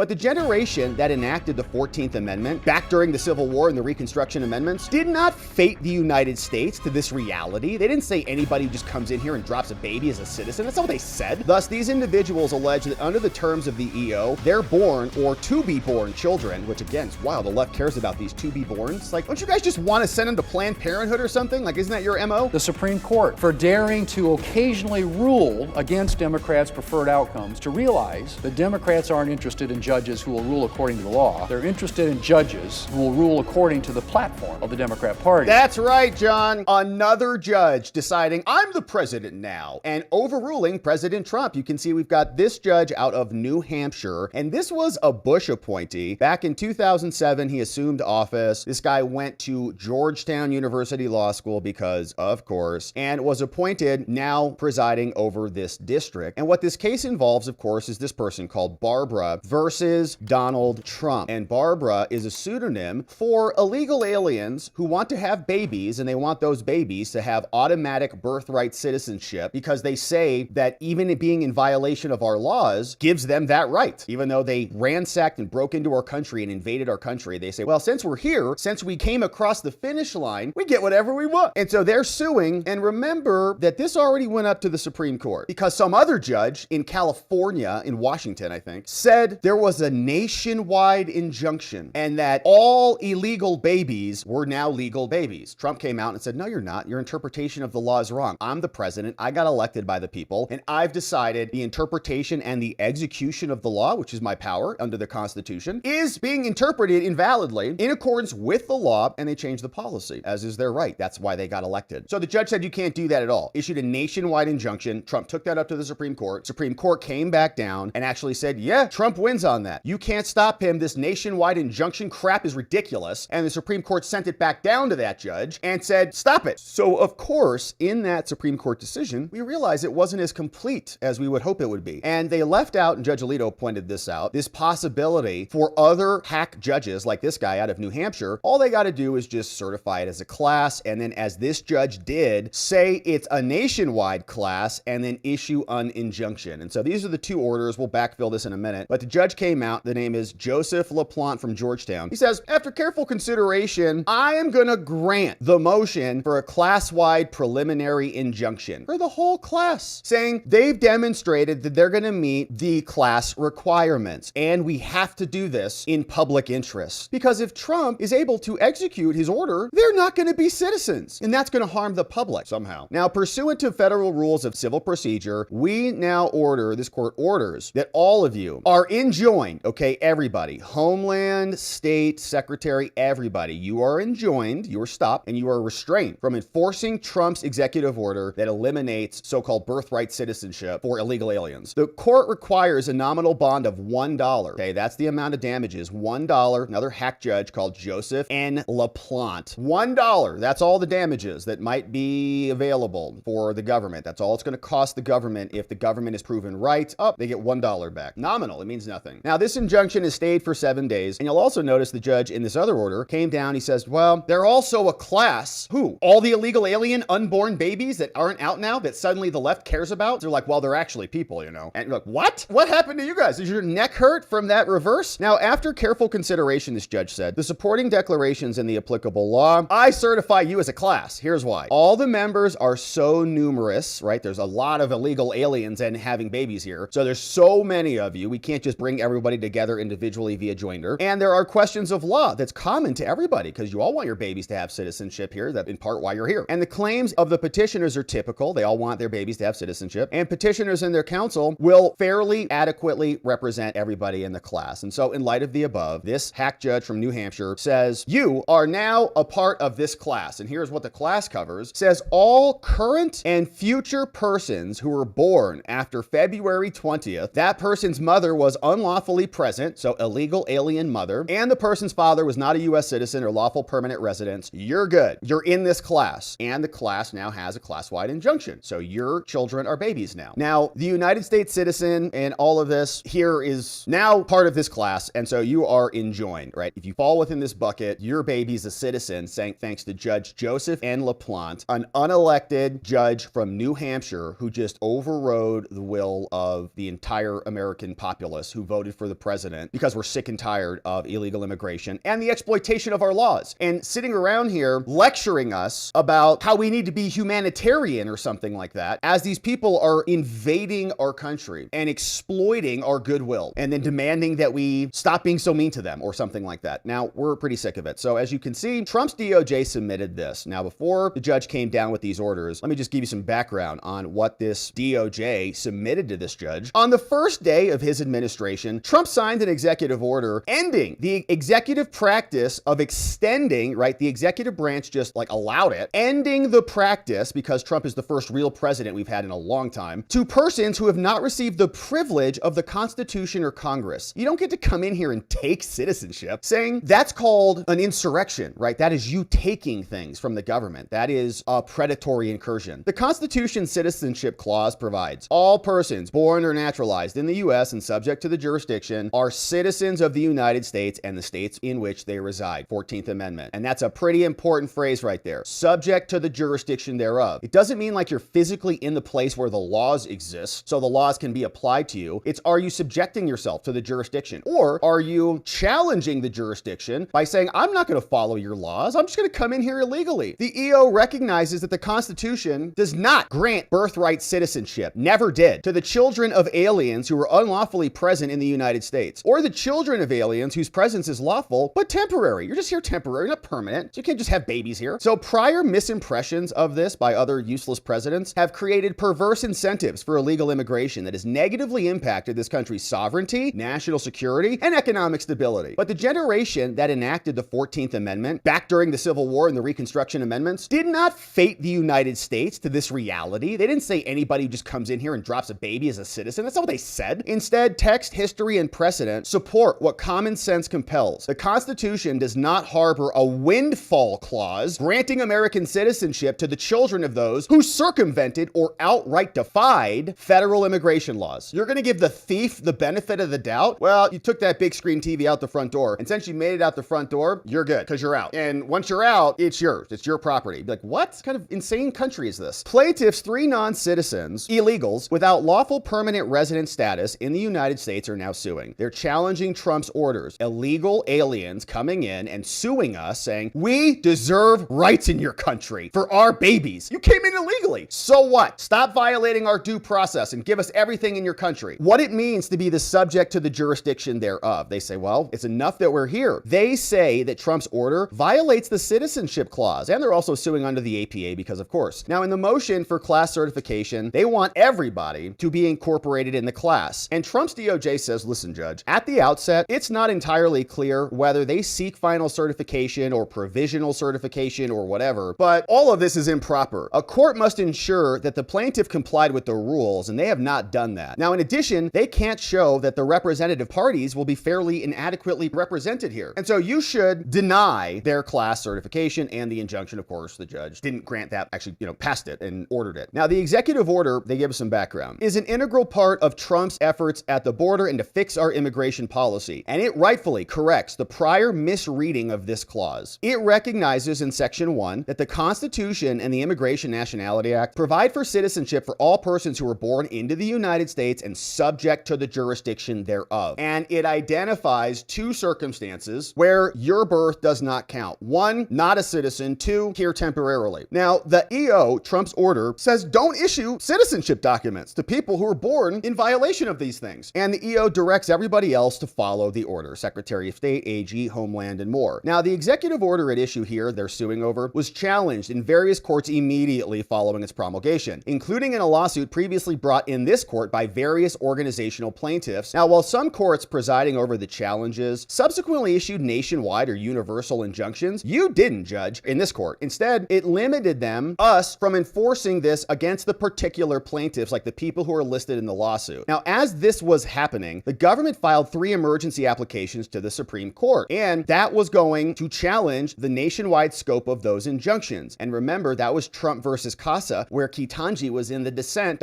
But the generation that enacted the 14th Amendment back during the Civil War and the Reconstruction Amendments did not fate the United States to this reality. They didn't say anybody who just comes in here and drops a baby as a citizen. That's not what they said. Thus, these individuals allege that under the terms of the EO, they're born or to be born children, which again is wild. The left cares about these to be borns. Like, don't you guys just want to send them to Planned Parenthood or something? Like, isn't that your MO? The Supreme Court, for daring to occasionally rule against Democrats' preferred outcomes, to realize that Democrats aren't interested in judges who will rule according to the law. They're interested in judges who will rule according to the platform of the Democrat Party. That's right, John. Another judge deciding, I'm the president now, and overruling President Trump. You can see we've got this judge out of New Hampshire, and this was a Bush appointee. Back in 2007, he assumed office. This guy went to Georgetown University Law School because, of course, and was appointed now presiding over this district. And what this case involves, of course, is this person called Barbara versus Donald Trump. And Barbara is a pseudonym for illegal aliens who want to have babies, and they want those babies to have automatic birthright citizenship because they say that even being in violation of our laws gives them that right. Even though they ransacked and broke into our country and invaded our country, they say, well, since we're here, since we came across the finish line, we get whatever we want. And so they're suing. And remember that this already went up to the Supreme Court because some other judge in California, in Washington, I think, said there was a nationwide injunction and that all illegal babies were now legal babies. Trump came out and said, no, you're not. Your interpretation of the law is wrong. I'm the president. I got elected by the people, and I've decided the interpretation and the execution of the law, which is my power under the Constitution, is being interpreted invalidly in accordance with the law, and they changed the policy, as is their right. That's why they got elected. So the judge said you can't do that at all. Issued a nationwide injunction. Trump took that up to the Supreme Court. Supreme Court came back down and actually said, yeah, Trump wins on that. You can't stop him. This nationwide injunction crap is ridiculous. And the Supreme Court sent it back down to that judge and said, stop it. So of course, in that Supreme Court decision, we realized it wasn't as complete as we would hope it would be. And they left out, and Judge Alito pointed this out, this possibility for other hack judges like this guy out of New Hampshire. All they got to do is just certify it as a class. And then as this judge did, say it's a nationwide class and then issue an injunction. And so these are the two orders. We'll backfill this in a minute. But the judge came out. The name is Joseph LaPlante from Georgetown. He says, after careful consideration, I am going to grant the motion for a class-wide preliminary injunction for the whole class, saying they've demonstrated that they're going to meet the class requirements. And we have to do this in public interest. Because if Trump is able to execute his order, they're not going to be citizens. And that's going to harm the public somehow. Now, pursuant to federal rules of civil procedure, we now order, this court orders, that all of you are enjoined, okay, everybody, Homeland, State, Secretary, everybody, you are enjoined, you are stopped, and you are restrained from enforcing Trump's executive order that eliminates so-called birthright citizenship for illegal aliens. The court requires a nominal bond of $1. Okay, that's the amount of damages, $1. Another hack judge called Joseph N. LaPlante. $1. That's all the damages that might be available for the government. That's all it's going to cost the government if the government is proven right. Oh, they get $1 back. Nominal. It means nothing. Now, this injunction is stayed for 7 days. And you'll also notice the judge in this other order came down. He says, well, they're also a class. Who? All the illegal alien unborn babies that aren't out now that suddenly the left cares about? They're like, well, they're actually people, you know. And you're like, what? What happened to you guys? Is your neck hurt from that reverse? Now, after careful consideration, this judge said, the supporting declarations in the applicable law, I certify you as a class. Here's why. All the members are so numerous, right? There's a lot of illegal aliens and having babies here. So there's so many of you. We can't just bring everybody together individually via joinder. And there are questions of law that's common to everybody because you all want your babies to have citizenship here. That's in part why you're here. And the claims of the petitioners are typical. They all want their babies to have citizenship. And petitioners and their counsel will fairly adequately represent everybody in the class. And so in light of the above, this hack judge from New Hampshire says, you are now a part of this class. And here's what the class covers. Says all current and future persons who were born after February 20th, that person's mother was unlawfully present, so illegal alien mother, and the person's father was not a U.S. citizen or lawful permanent resident, you're good. You're in this class. And the class now has a class-wide injunction. So your children are babies now. Now, the United States citizen and all of this here is now part of this class. And so you are enjoined, right? If you fall within this bucket, your baby's a citizen, saying thanks to Judge Joseph N. LaPlante, an unelected judge from New Hampshire who just overrode the will of the entire American populace who voted voted for the president because we're sick and tired of illegal immigration and the exploitation of our laws. And sitting around here lecturing us about how we need to be humanitarian or something like that, as these people are invading our country and exploiting our goodwill and then demanding that we stop being so mean to them or something like that. Now, we're pretty sick of it. So as you can see, Trump's DOJ submitted this. Now, before the judge came down with these orders, let me just give you some background on what this DOJ submitted to this judge. On the first day of his administration, Trump signed an executive order ending the executive practice of extending, right? The executive branch just like allowed it, ending the practice, because Trump is the first real president we've had in a long time, to persons who have not received the privilege of the Constitution or Congress. You don't get to come in here and take citizenship, saying that's called an insurrection, right? That is you taking things from the government. That is a predatory incursion. The Constitution's Citizenship Clause provides all persons born or naturalized in the U.S. and subject to the jurisdiction are citizens of the United States and the states in which they reside. 14th Amendment. And that's a pretty important phrase right there. Subject to the jurisdiction thereof. It doesn't mean like you're physically in the place where the laws exist, so the laws can be applied to you. It's, are you subjecting yourself to the jurisdiction? Or are you challenging the jurisdiction by saying, I'm not going to follow your laws. I'm just going to come in here illegally. The EO recognizes that the Constitution does not grant birthright citizenship, never did, to the children of aliens who are unlawfully present in the United States, or the children of aliens whose presence is lawful, but temporary. You're just here temporary, not permanent. So you can't just have babies here. So prior misimpressions of this by other useless presidents have created perverse incentives for illegal immigration that has negatively impacted this country's sovereignty, national security, and economic stability. But the generation that enacted the 14th Amendment back during the Civil War and the Reconstruction Amendments did not fate the United States to this reality. They didn't say anybody who just comes in here and drops a baby as a citizen. That's not what they said. Instead, text, history, and precedent support what common sense compels. The Constitution does not harbor a windfall clause granting American citizenship to the children of those who circumvented or outright defied federal immigration laws. You're going to give the thief the benefit of the doubt? Well, you took that big screen TV out the front door, and since you made it out the front door, you're good because you're out. And once you're out, it's yours. It's your property. Be like, what kind of insane country is this? Plaintiffs, 3 non-citizens, illegals, without lawful permanent resident status in the United States are now suing. They're challenging Trump's orders. Illegal aliens coming in and suing us, saying, we deserve rights in your country for our babies. You came in illegally. So what? Stop violating our due process and give us everything in your country. What it means to be the subject to the jurisdiction thereof. They say, well, it's enough that we're here. They say that Trump's order violates the Citizenship Clause, and they're also suing under the APA because, of course. Now, in the motion for class certification, they want everybody to be incorporated in the class. And Trump's DOJ says, listen, Judge, at the outset, it's not entirely clear whether they seek final certification or provisional certification or whatever, but all of this is improper. A court must ensure that the plaintiff complied with the rules, and they have not done that. Now, in addition, they can't show that the representative parties will be fairly and adequately represented here. And so you should deny their class certification and the injunction. Of course, the judge didn't grant that, actually, passed it and ordered it. Now, the executive order, they give us some background, is an integral part of Trump's efforts at the border and to fix our immigration policy. And it rightfully corrects the prior misreading of this clause. It recognizes in Section 1 that the Constitution and the Immigration Nationality Act provide for citizenship for all persons who are born into the United States and subject to the jurisdiction thereof. And it identifies 2 circumstances where your birth does not count. 1, not a citizen. 2, here temporarily. Now, the EO, Trump's order, says don't issue citizenship documents to people who are born in violation of these things. And the EO directs everybody else to follow the order. Secretary of State, AG, Homeland, and more. Now, the executive order at issue here they're suing over was challenged in various courts immediately following its promulgation, including in a lawsuit previously brought in this court by various organizational plaintiffs. Now, while some courts presiding over the challenges subsequently issued nationwide or universal injunctions, you didn't, Judge, in this court. Instead, it limited us from enforcing this against the particular plaintiffs, like the people who are listed in the lawsuit. Now, as this was happening, the government filed 3 emergency applications to the Supreme Court, and that was going to challenge the nationwide scope of those injunctions. And remember, that was Trump versus Casa, where Ketanji was in the dissent,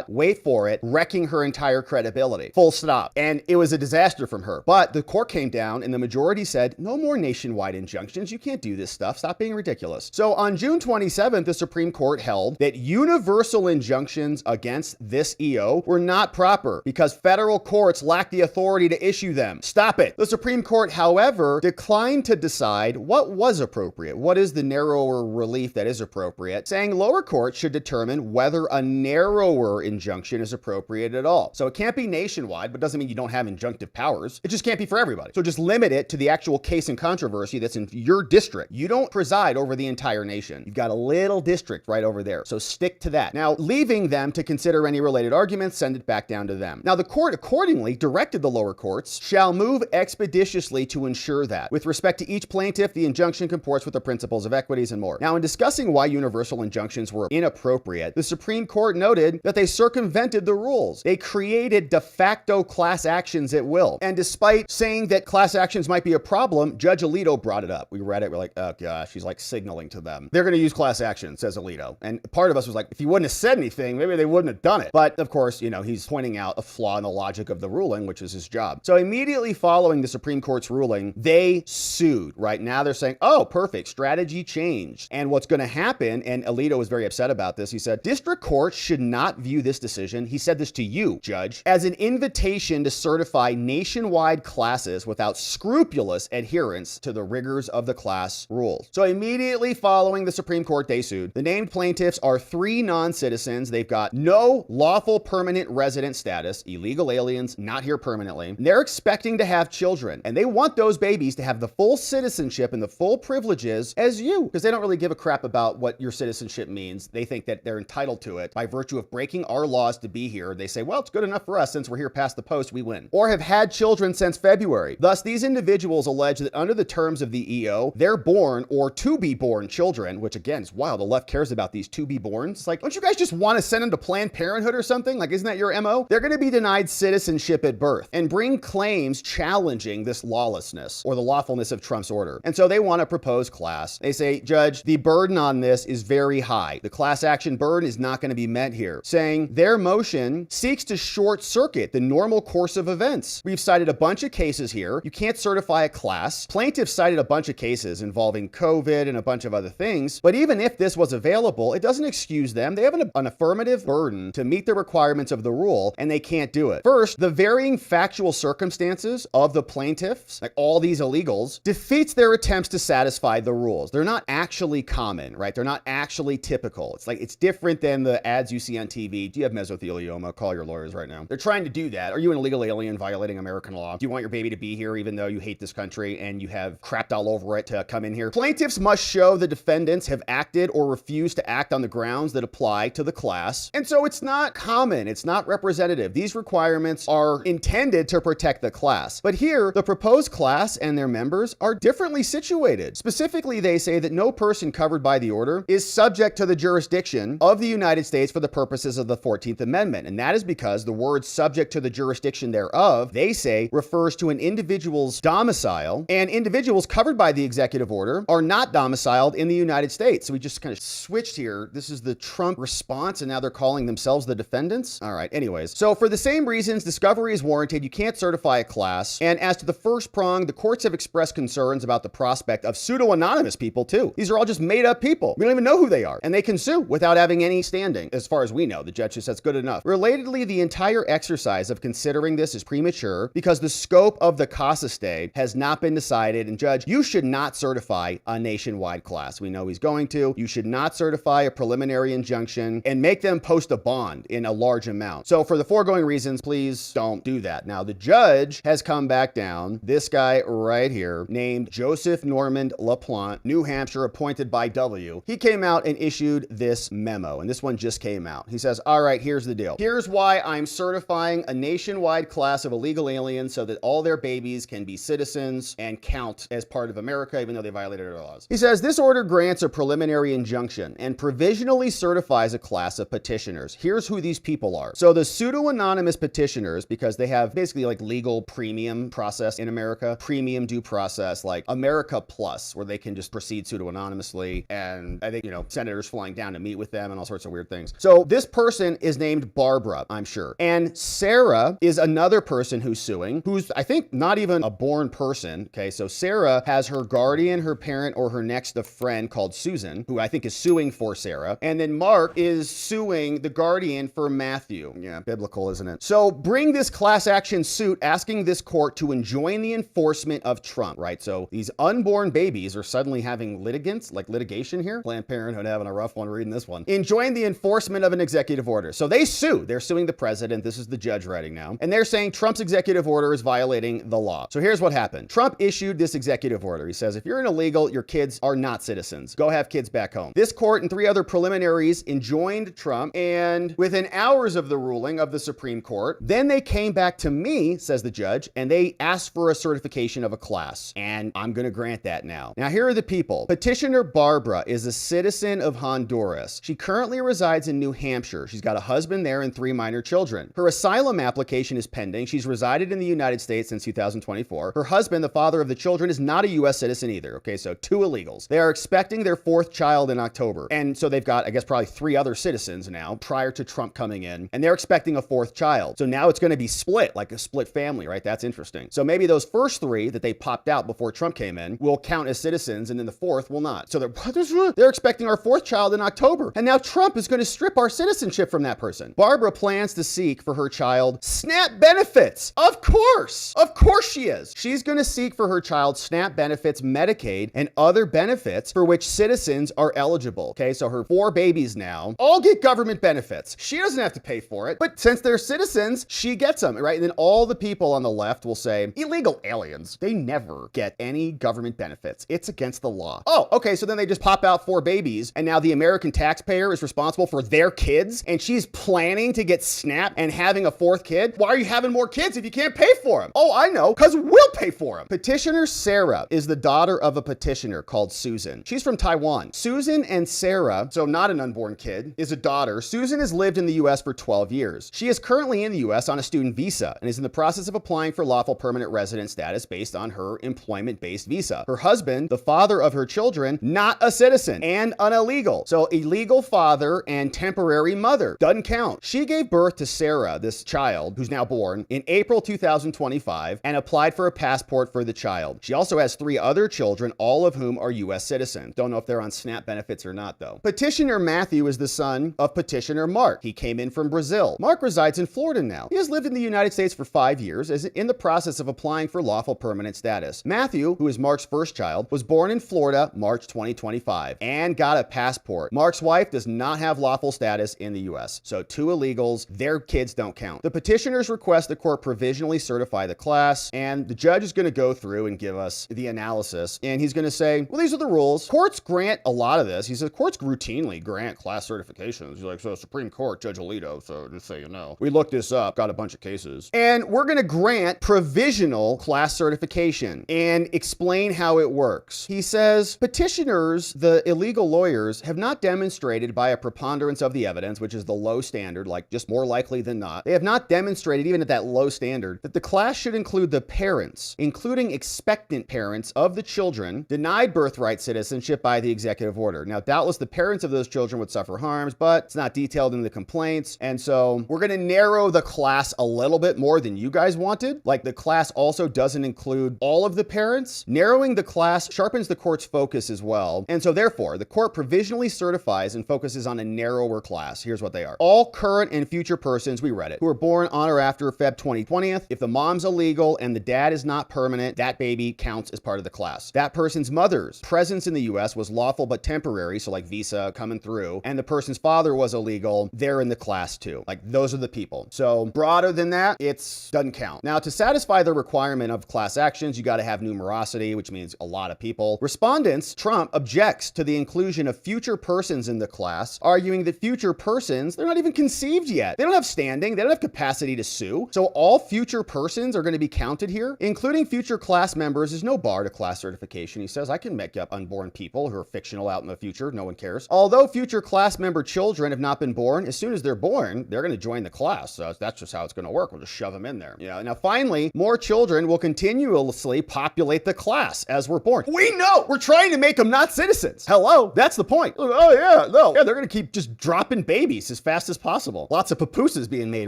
wait for it, wrecking her entire credibility. Full stop. And it was a disaster from her. But the court came down and the majority said, no more nationwide injunctions. You can't do this stuff. Stop being ridiculous. So on June 27th, the Supreme Court held that universal injunctions against this EO were not proper because federal courts courts lack the authority to issue them. Stop it. The Supreme Court, however, declined to decide what was appropriate. What is the narrower relief that is appropriate, saying lower courts should determine whether a narrower injunction is appropriate at all. So it can't be nationwide, but doesn't mean you don't have injunctive powers. It just can't be for everybody. So just limit it to the actual case and controversy that's in your district. You don't preside over the entire nation. You've got a little district right over there. So stick to that. Now, leaving them to consider any related arguments, send it back down to them. Now, the court accordingly directed the lower courts shall move expeditiously to ensure that, with respect to each plaintiff, the injunction comports with the principles of equities and more. Now, in discussing why universal injunctions were inappropriate, the Supreme Court noted that they circumvented the rules. They created de facto class actions at will. And despite saying that class actions might be a problem, Judge Alito brought it up. We read it, we're like, oh gosh, he's like signaling to them. They're going to use class action, says Alito. And part of us was like, if he wouldn't have said anything, maybe they wouldn't have done it. But of course, he's pointing out a flaw in the logic of the ruling, which is his job. So immediately following the Supreme Court's ruling, they sued. Right now they're saying, oh, perfect, strategy changed. And what's going to happen, and Alito was very upset about this, he said, district courts should not view this decision, he said this to you, Judge, as an invitation to certify nationwide classes without scrupulous adherence to the rigors of the class rules. So immediately following the Supreme Court, they sued. The named plaintiffs are 3 non-citizens. They've got no lawful permanent resident status, illegal aliens, not here permanently. And they're expecting to have children, and they want those babies to have the full citizenship and the full privileges as you, because they don't really give a crap about what your citizenship means. They think that they're entitled to it by virtue of breaking our laws to be here. They say, well, it's good enough for us since we're here past the post, we win. Or have had children since February. Thus, these individuals allege that under the terms of the EO, they're born or to be born children, which again is wild. The left cares about these to be borns. It's like, don't you guys just want to send them to Planned Parenthood or something? Like, isn't that your MO? They're going to be denied citizenship at birth and bring claims challenging this lawlessness or the lawfulness of Trump's order. And so they want to propose class. They say, Judge, the burden on this is very high. The class action burden is not going to be met here, saying their motion seeks to short circuit the normal course of events. We've cited a bunch of cases here. You can't certify a class. Plaintiffs cited a bunch of cases involving COVID and a bunch of other things. But even if this was available, it doesn't excuse them. They have an affirmative burden to meet the requirements of the rule, and they can't do it. First, the varying factual circumstances of the plaintiffs, like all these illegals, defeats their attempts to satisfy the rules. They're not actually common, right? They're not actually typical. It's like, it's different than the ads you see on TV. Do you have mesothelioma? Call your lawyers right now. They're trying to do that. Are you an illegal alien violating American law? Do you want your baby to be here even though you hate this country and you have crapped all over it to come in here? Plaintiffs must show the defendants have acted or refused to act on the grounds that apply to the class. And so it's not common. It's not representative. These requirements are intended to protect the class. But here, the proposed class and their members are differently situated. Specifically, they say that no person covered by the order is subject to the jurisdiction of the United States for the purposes of the 14th Amendment. And that is because the word subject to the jurisdiction thereof, they say, refers to an individual's domicile, and individuals covered by the executive order are not domiciled in the United States. So we just kind of switched here. This is the Trump response, and now they're calling themselves the defendants. All right, anyways. So for the same reasons, discovery is warranted. You can't certify a class. And as to the first prong, the courts have expressed concerns about the prospect of pseudo-anonymous people too. These are all just made up people. We don't even know who they are. And they can sue without having any standing. As far as we know, the judge just says good enough. Relatedly, the entire exercise of considering this is premature because the scope of the CASA stay has not been decided. And Judge, you should not certify a nationwide class. We know he's going to. You should not certify a preliminary injunction and make them post a bond in a large amount. So for the foregoing reasons, please don't do that. Now, the judge has come back down. This guy right here, named Joseph Normand LaPlante, New Hampshire, appointed by W. He came out and issued this memo, and this one just came out. He says, all right, here's the deal. Here's why I'm certifying a nationwide class of illegal aliens so that all their babies can be citizens and count as part of America, even though they violated our laws. He says, this order grants a preliminary injunction and provisionally certifies a class of petitioners. Here's who these people are. So the pseudo-anonymous petitioners, because they have basically like legal premium process in America, premium due process, like America Plus, where they can just proceed pseudo-anonymously. And I think, senators flying down to meet with them and all sorts of weird things. So this person is named Barbara, I'm sure. And Sarah is another person who's suing, who's, I think, not even a born person. Okay, so Sarah has her guardian, her parent, or her next of friend called Susan, who I think is suing for Sarah. And then Mark is suing the guardian for Matthew. Yeah, biblical, isn't it? So bring this class action suit asking this court to enjoin the enforcement of Trump, right? So these unborn babies are suddenly having litigation here. Planned Parenthood having a rough one reading this one. Enjoin the enforcement of an executive order. So they sue. They're suing the president. This is the judge writing now. And they're saying Trump's executive order is violating the law. So here's what happened. Trump issued this executive order. He says, if you're an illegal, your kids are not citizens. Go have kids back home. This court and 3 other preliminaries enjoined Trump, and within hours of the ruling of the Supreme Court, then they came back to me, says the judge, and they asked for a certification of a class. And I'm going to grant that now. Now, here are the people. Petitioner Barbara is a citizen of Honduras. She currently resides in New Hampshire. She's got a husband there and 3 minor children. Her asylum application is pending. She's resided in the United States since 2024. Her husband, the father of the children, is not a U.S. citizen either. Okay, so 2 illegals. They are expecting their 4th child in October. And so they've got, I guess, probably 3 other citizens now prior to Trump coming in, and they're expecting a 4th child. So now it's going to be split, like a split family, right? That's interesting. So maybe those first 3 that they popped out before Trump came in will count as citizens, and then the 4th will not. So they're expecting our 4th child in October. And now Trump is going to strip our citizenship from that person. Barbara plans to seek for her child SNAP benefits. Of course she is. She's going to seek for her child SNAP benefits, Medicaid, and other benefits for which citizens are eligible. Okay, so her 4 babies now all get government benefits. She doesn't have to pay for it, but since they're citizens, she gets them, right? And then all the people on the left will say, illegal aliens, they never get any government benefits. It's against the law. Oh, okay, so then they just pop out 4 babies, and now the American taxpayer is responsible for their kids, and she's planning to get SNAP and having a 4th kid? Why are you having more kids if you can't pay for them? Oh, I know, because we'll pay for them. Petitioner Sarah is the daughter of a petitioner called Susan. She's from Taiwan. Susan and Sarah, so not an unborn kid, is a daughter. Susan has lived in the U.S. for 12 years. She is currently in the U.S. on a student visa and is in the process of applying for lawful permanent resident status based on her employment-based visa. Her husband, the father of her children, not a citizen and an illegal. So illegal father and temporary mother doesn't count. She gave birth to Sarah, this child, who's now born, in April 2025 and applied for a passport for the child. She also has 3 other children, all of whom are U.S. citizens. Don't know if they're on SNAP benefits or not, though. Petitioner Matthew is the son of petitioner Mark. He came in from Brazil. Mark resides in Florida now. He has lived in the United States for 5 years, is in the process of applying for lawful permanent status. Matthew, who is Mark's first child, was born in Florida, March 2025, and got a passport. Mark's wife does not have lawful status in the U.S., so 2 illegals, their kids don't count. The petitioners request the court provisionally certify the class, and the judge is going to go through and give us the analysis, and he's going to say, well, these are the rules. Courts grant a lot of this. He says courts routinely grant class certifications. He's like, so Supreme Court, Judge Alito, so just so you know. We looked this up, got a bunch of cases, and we're going to grant provisional class certification and explain how it works. He says, petitioners, the illegal lawyers, have not demonstrated by a preponderance of the evidence, which is the low standard, like just more likely than not. They have not demonstrated, even at that low standard, that the class should include the parents, including expectant parents of the children, denied birthright citizenship by the executive order. Now, doubtless the parents of those children would suffer harms, but it's not detailed in the complaints. And so we're going to narrow the class a little bit more than you guys wanted. Like the class also doesn't include all of the parents. Narrowing the class sharpens the court's focus as well. And so therefore, the court provisionally certifies and focuses on a narrower class. Here's what they are. All current and future persons, we read it, who are born on or after Feb 2020. If the mom's illegal and the dad is not permanent, that baby counts as part of the class. That person's mother's presence in the U.S. was lawful but temporary, so like visa coming through, and the person's father was illegal, they're in the class too. Like those are the people. So broader than that, it doesn't count. Now, to satisfy the requirement of class actions, you got to have numerosity, which means a lot of people. Respondents, Trump objects to the inclusion of future persons in the class, arguing that future persons, they're not even conceived yet. They don't have standing. They don't have capacity to sue. So all future persons are going to be counted here, including future class members. Is no bar to class certification. He says, I can make up unborn people who are fictional out in the future. No one cares. Although future class member children have not been born, as soon as they're born, they're going to join the class. So that's just how it's going to work. We'll just shove them in there. Yeah. Now, finally, more children will continuously populate the class as we're born. We know we're trying to make them not citizens. Hello. That's the point. Oh, yeah. No. Yeah, they're going to keep just dropping babies as fast as possible. Lots of papooses being made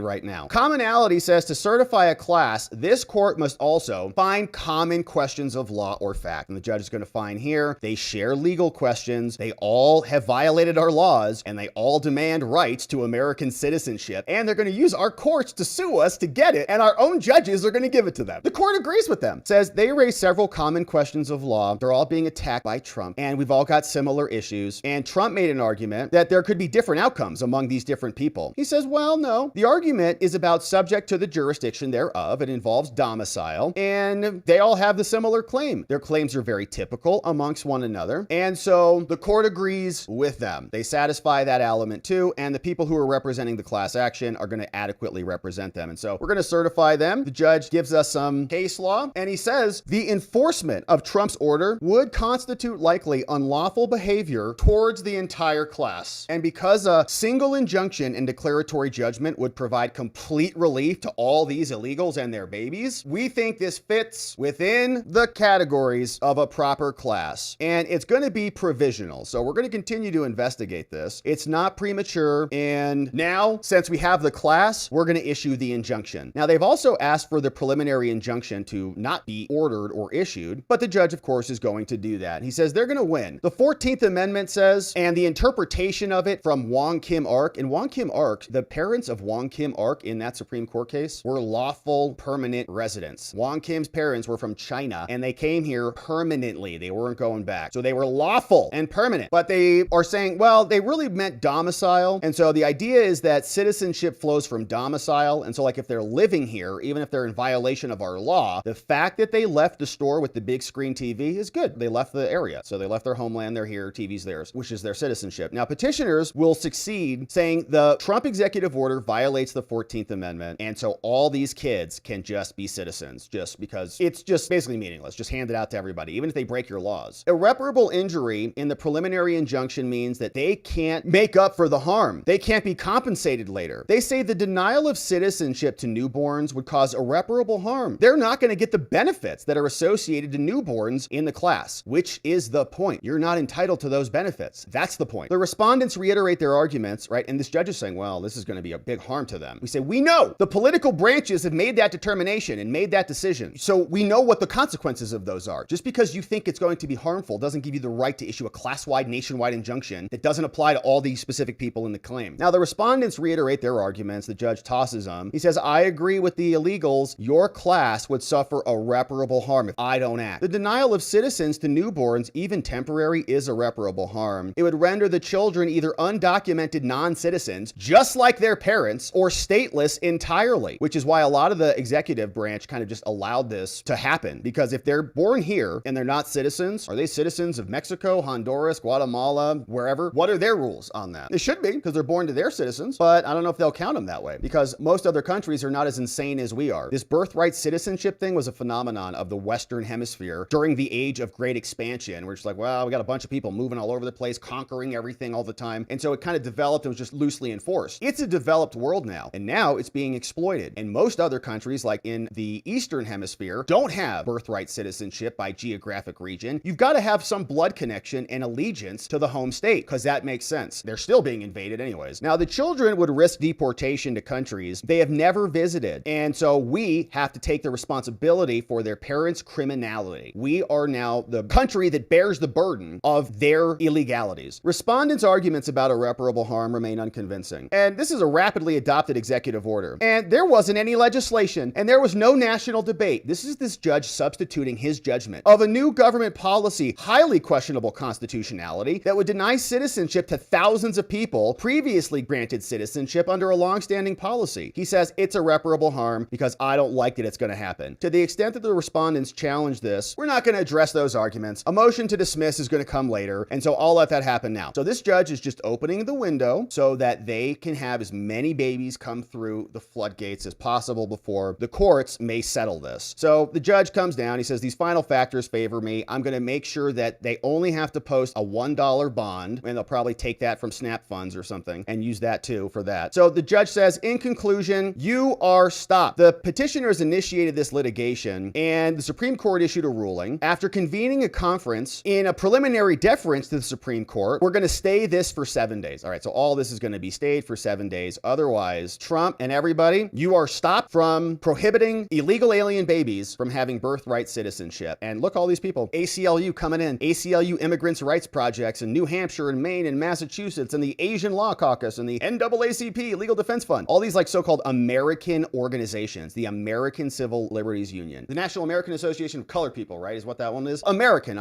right now. Commonality says to certify a class, this court must also find common questions of law or fact. And the judge is going to find here, they share legal questions. They all have violated our laws and they all demand rights to American citizenship. And they're going to use our courts to sue us to get it, and our own judges are going to give it to them. The court agrees with them, says they raise several common questions of law. They're all being attacked by Trump, and we've all got similar issues. And Trump made an argument that there could be different outcomes among these different people. He says, well, no. The argument is about subject to the jurisdiction thereof. It involves domicile, and they all have the similar claim. Their claims are very typical amongst one another, and so the court agrees with them. They satisfy that element too, and the people who are representing the class action are going to adequately represent them. And so we're going to certify them. The judge gives us some case law, and he says the enforcement of Trump's order would constitute likely unlawful behavior towards the entire class. And because a single injunction and declaratory judgment would provide complete relief to all these illegals and their babies, we think this fits within the categories of a proper class. And it's going to be provisional. So we're going to continue to investigate this. It's not premature. And now, since we have the class, we're going to issue the injunction. Now, they've also asked for the preliminary injunction to not be ordered or issued, but the judge, of course, is going to do that. He says they're going to win. The 14th Amendment says, and the interpretation of it from Wong Kim Ark, and Wong Kim Ark, the parents of Wong Kim Ark in that Supreme Court case were lawful permanent residents. Wong Kim's parents were from China, and they came here permanently. They weren't going back. So they were lawful and permanent, but they are saying, well, they really meant domicile. And so the idea is that citizenship flows from domicile. And so like if they're living here, even if they're in violation of our law, the fact that they left the store with the big screen TV is good. They left the area. So they left their homeland. They're here. TV's theirs, which is their citizenship. Now, petitioners will succeed saying the Trump executive order violates the 14th Amendment. And so all these kids can just be citizens just because it's just basically meaningless. Just hand it out to everybody, even if they break your laws. Irreparable injury in the preliminary injunction means that they can't make up for the harm. They can't be compensated later. They say the denial of citizenship to newborns would cause irreparable harm. They're not going to get the benefits that are associated to newborns in the class, which is the point. You're not entitled to those benefits. That's the point. The respondents reiterate their arguments, right? And this judge is saying, well, this is going to be a big harm to them. We say, we know the political branches have made that determination and made that decision. So we know what the consequences of those are. Just because you think it's going to be harmful doesn't give you the right to issue a class-wide, nationwide injunction that doesn't apply to all these specific people in the claim. Now, the respondents reiterate their arguments. The judge tosses them. He says, I agree with the illegals. Your class would suffer irreparable harm if I don't act. The denial of citizens to newborns, even temporary, is irreparable harm. It would render the children either undocumented non-citizens, just like their parents, or stateless entirely, which is why a lot of the executive branch kind of just allowed this to happen. Because if they're born here and they're not citizens, are they citizens of Mexico, Honduras, Guatemala, wherever? What are their rules on that? They should be, because they're born to their citizens, but I don't know if they'll count them that way, because most other countries are not as insane as we are. This birthright citizenship thing was a phenomenon of the Western Hemisphere during the age of great expansion. We're just like, well, we got a bunch of people moving all over the place, conquering everything all the time. And so it kind of developed and was just loosely enforced. It's a developed world now, and now it's being exploited. And most other countries, like in the Eastern Hemisphere, don't have birthright citizenship by geographic region. You've got to have some blood connection and allegiance to the home state, because that makes sense. They're still being invaded anyways. Now, the children would risk deportation to countries they have never visited. And so we have to take the responsibility for their parents' criminality. We are now the country that bears the burden of their illegalities. Respondents' arguments about irreparable harm remain unconvincing. And this is a rapidly adopted executive order. And there wasn't any legislation, and there was no national debate. This is this judge substituting his judgment of a new government policy, highly questionable constitutionality, that would deny citizenship to thousands of people previously granted citizenship under a long-standing policy. He says it's irreparable harm because I don't like that it's going to happen. To the extent that the respondents challenge this, we're not going to address those arguments. A motion to dismiss is going to come later, and so I'll let that happen now. So this judge is just opening the window so that they can have as many babies come through the floodgates as possible before the courts may settle this. So the judge comes down, he says, these final factors favor me. I'm going to make sure that they only have to post a $1 bond, and they'll probably take that from SNAP funds or something and use that too for that. So the judge says, in conclusion, you are stopped. The petitioners initiated this litigation, and the Supreme Court issued a ruling. After convening a conference in a preliminary deference to the Supreme Court, we're going to stay this for 7 days. All right, so all this is going to be stayed for 7 days. Otherwise, Trump and everybody, you are stopped from prohibiting illegal alien babies from having birthright citizenship. And look, all these people, ACLU coming in, ACLU Immigrants' Rights Projects in New Hampshire and Maine and Massachusetts and the Asian Law Caucus and the NAACP Legal Defense Fund. All these like so-called American organizations, the American Civil Liberties Union, the National American Association of Colored People, right, is what that one is. American,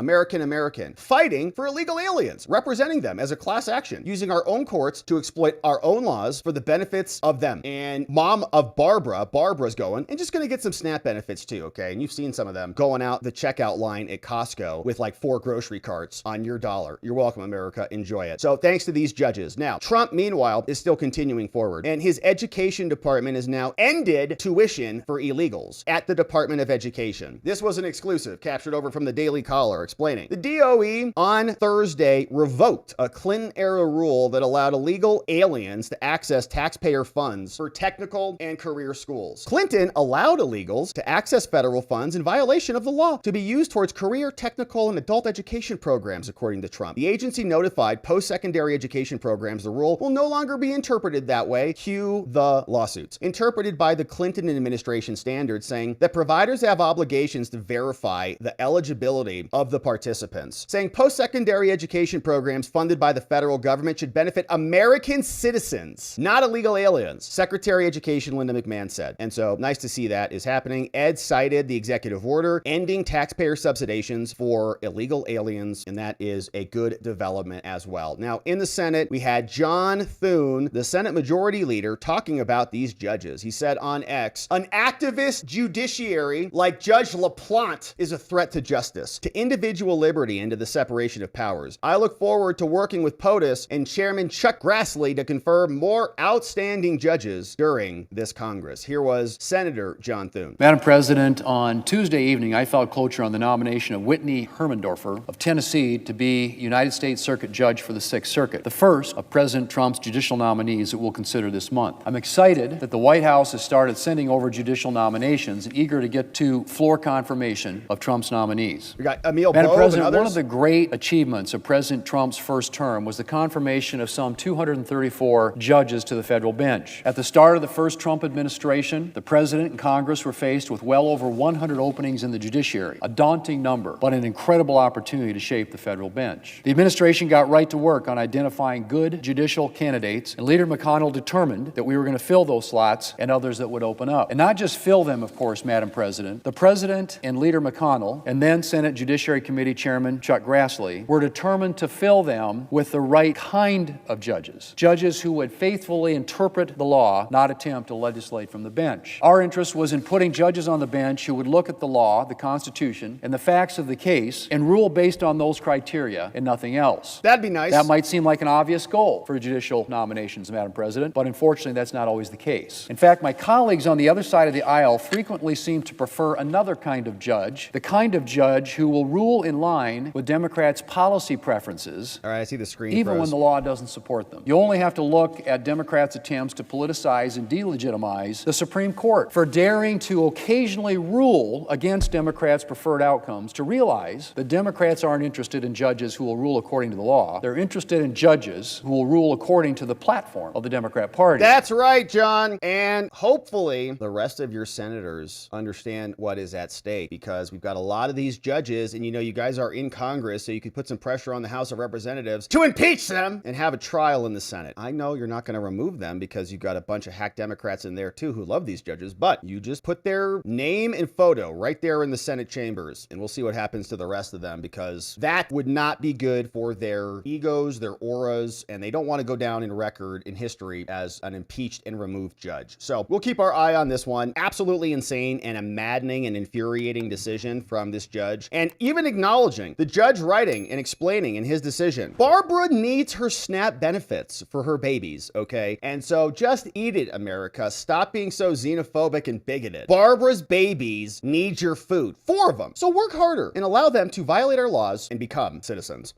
fighting for illegal aliens, representing them as a class action, using our own courts to exploit our own laws for the benefits of them. And mom of Barbara's going and just going to get some SNAP benefits too, okay? And you've seen some of them going out the checkout line at Costco with like 4 grocery carts on your dollar. You're welcome, America. Enjoy it. So thanks to these judges. Now, Trump, meanwhile, is still continuing forward, and his education department has now ended tuition for illegals at the Department of Education. This was an exclusive captured over from the Daily Caller explaining the DOE on Thursday revoked a Clinton-era rule that allowed illegal aliens to access taxpayer funds for technical and career schools. Clinton allowed illegals to access federal funds in violation of the law to be used towards career, technical, and adult education programs, according to Trump. The agency notified post-secondary education programs the rule will no longer be interpreted that way. Cue the lawsuits. Interpreted by the Clinton administration standards, saying that providers have obligations to verify the eligibility of the participants, saying post-secondary education programs funded by the federal government should benefit American citizens, not illegal aliens, Secretary of Education Linda McMahon said. And so nice to see that is happening. Ed cited the executive order ending taxpayer subsidizations for illegal aliens, and that is a good development as well. Now, in the Senate, we had John Thune, the Senate Majority Leader, talking about these judges. He said on X, an activist judiciary like Judge LaPlante is a threat to justice, to individual liberty, and to the separation of powers. I look forward to working with POTUS and Chairman Chuck Grassley to confirm more outstanding judges during this Congress. Here was Senator John Thune. Madam President, on Tuesday evening, I filed cloture on the nomination of Whitney Hermendorfer of Tennessee to be United States Circuit Judge for the Sixth Circuit, the first of President Trump's judicial nominees that we'll consider this month. I'm excited that the White House has started sending over judicial nominations and eager to get to floor confirmation of Trump's nominees. We got Emil Madam Bowe President, and others. one of the great achievements of President Trump's first term was the confirmation of some 234 judges to the federal bench. At the start of the first Trump administration, the President and Congress were faced with well over 100 openings in the judiciary, a daunting number, but an incredible opportunity to shape the federal bench. The administration got right to work on identifying good judicial candidates, and Leader McConnell determined that we were going to fill those slots and others that would open up. And not just fill them, of course, Madam President. The President and Leader McConnell, and then Senate Judiciary Committee Chairman Chuck Grassley, were determined to fill them with the right kind of judges. Judges who would faithfully interpret the law, not attempt to legislate from the bench. Our interest was in putting judges on the bench who would look at the law, the Constitution, and the facts of the case and rule based on those criteria and nothing else. That'd be nice. That might seem like an obvious goal for judicial nominations, Madam President, but unfortunately that's not always the case. In fact, my colleagues on the other side of the aisle frequently seem to prefer another kind of judge, the kind of judge who will rule in line with Democrats' policy preferences. All right, I see the screen even froze. when the law doesn't support them. You only have to look at Democrats' attempts to politicize and delegitimize the Supreme Court for daring to occasionally rule against Democrats' preferred outcomes to realize that Democrats aren't interested in judges who will rule according to the law. They're interested in judges who will rule according to the platform of the Democrat Party. That's right, John. And hopefully the rest of your senators understand what is at stake, because we've got a lot of these judges, and you know, you guys are in Congress, so you could put some pressure on the House of Representatives to impeach them and have a trial in the Senate. I know you're not going to remove them because you've got a bunch of hack Democrats in there too who love these judges, but you just put their name and photo right there in the Senate chambers, and we'll see what happens to the rest of them, because that would not be good for their egos, their auras, and they don't want to go down in record in history as an impeached and removed judge. So we'll keep our eye on this one. Absolutely insane and a maddening and infuriating decision from this judge, and even acknowledging the judge writing and explaining in his decision, Barbara needs her SNAP benefits for her babies, okay? And so just eat it, America. Stop being so xenophobic and bigoted. Barbara's babies need your food, 4 of them. So work harder and allow them to violate our laws and become citizens.